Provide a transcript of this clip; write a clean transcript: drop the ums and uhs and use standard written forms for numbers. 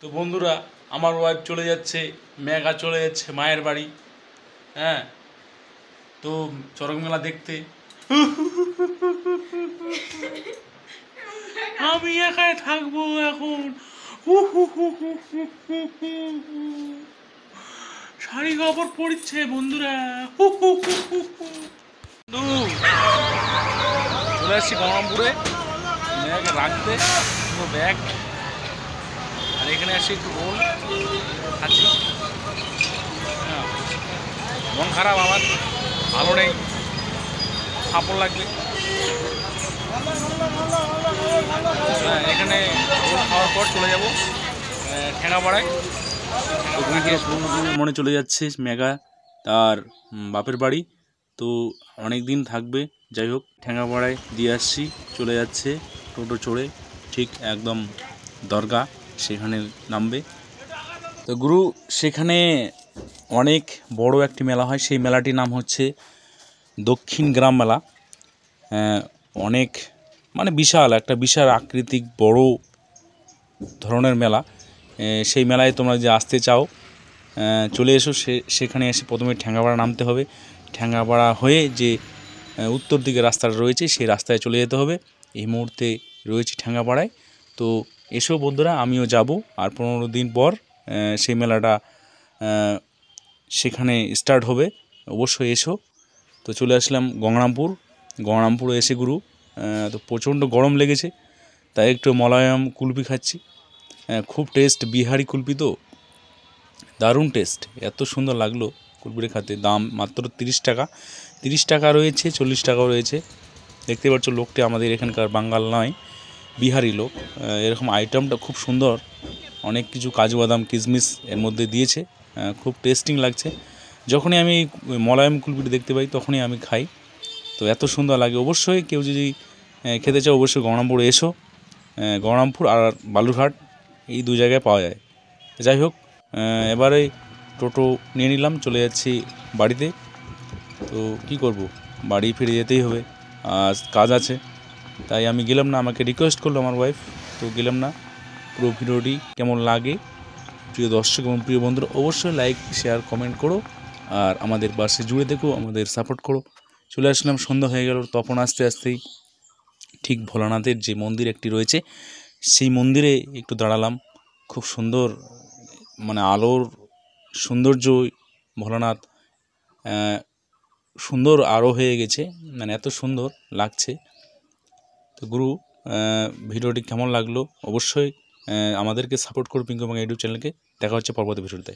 তো বন্ধুরা, আমার ওয়াইফ চলে যাচ্ছে, মেঘা চলে যাচ্ছে মায়ের বাড়ি। হ্যাঁ, তো চড়ক মেলা দেখতে। আমি একাই থাকবো এখন। শাড়ি কাপড় পড়ছে বন্ধুরা। চলে আসছি গঙ্গারামপুরে মেয়েকে রাখতে, ব্যাগ। আর এখানে আসি একটু রোল খাচ্ছি। মন খারাপ আমার, ভালো নেই, কাপড় লাগবে। এখানে রোল খাওয়ার পর চলে যাবো ঠেঙ্গাপাড়ায়। মনে চলে যাচ্ছে মেঘা তার বাপের বাড়ি, তো অনেক দিন থাকবে। যাই হোক, ঠেঙ্গাপাড়ায় দিয়ে আসছি, চলে যাচ্ছে টোটো চড়ে ঠিক একদম দরগা, সেখানে নামবে। তো গুরু, সেখানে অনেক বড় একটি মেলা হয়, সেই মেলাটির নাম হচ্ছে দক্ষিণ গ্রাম মেলা। অনেক মানে বিশাল একটা বিশাল আকৃতিক বড় ধরনের মেলা। সেই মেলায় তোমরা যে আসতে চাও চলে এসো। সেখানে এসে প্রথমে ঠ্যাঙ্গাপাড়া নামতে হবে। ঠ্যাঙ্গাপাড়া হয়ে যে উত্তর দিকে রাস্তাটা রয়েছে সেই রাস্তায় চলে যেতে হবে। এই মুহূর্তে রয়েছে ঠ্যাঙ্গাপাড়ায়। তো এসো বন্ধুরা, আমিও যাব। আর 15 দিন পর সেই মেলাটা সেখানে স্টার্ট হবে, অবশ্যই এসো। তো চলে আসলাম গঙ্গারামপুর এসে গুরু, তো প্রচণ্ড গরম লেগেছে, তাই একটু মলায়ম কুলফি খাচ্ছি। খুব টেস্ট, বিহারি কুলফি তো দারুণ টেস্ট, এত সুন্দর লাগলো কুলফিটা খেতে। দাম মাত্র 30 টাকা। 30 টাকা রয়েছে, 40 টাকাও রয়েছে। দেখতে পাচ্ছ লোকটি আমাদের এখানকার বাঙাল নয়, বিহারি লোক। এরকম আইটেমটা খুব সুন্দর, অনেক কিছু কাজু বাদাম কিশমিশ এর মধ্যে দিয়েছে, খুব টেস্টিং লাগছে। যখনই আমি মলায়ম কুলফিটা দেখতে পাই তখনই আমি খাই, তো এত সুন্দর লাগে। অবশ্যই কেউ যদি খেতে চাও অবশ্যই গঙ্গারামপুর এসো। গঙ্গারামপুর আর বালুরঘাট এই দু জায়গায় পাওয়া যায়। যাই হোক, এবারে টোটো নিয়ে নিলাম, চলে যাচ্ছি বাড়িতে। তো কি করব, বাড়ি ফিরে যেতেই হবে, আজ কাজ আছে। তাই আমি গেলাম না, আমাকে রিকোয়েস্ট করলো আমার ওয়াইফ, তো গেলাম না। পুরো ভিডিওটি কেমন লাগে প্রিয় দর্শক এবং প্রিয় বন্ধুরা অবশ্যই লাইক শেয়ার কমেন্ট করো, আর আমাদের পাশে জুড়ে দেখো, আমাদের সাপোর্ট করো। চলে আসলাম, সন্ধ্যা হয়ে গেল। তখন আস্তে আস্তেই ঠিক ভোলানাথের যে মন্দির একটি রয়েছে সেই মন্দিরে একটু দাঁড়ালাম। খুব সুন্দর, মানে আলোর সৌন্দর্য, ভোলানাথ সুন্দর আরও হয়ে গেছে, মানে এত সুন্দর লাগছে। তো গুরু, ভিডিওটি কেমন লাগলো অবশ্যই আমাদেরকে সাপোর্ট করো, পিঙ্কু বাংলা ইউটিউব চ্যানেলকে। দেখা হচ্ছে পরবর্তী ভিডিওতে।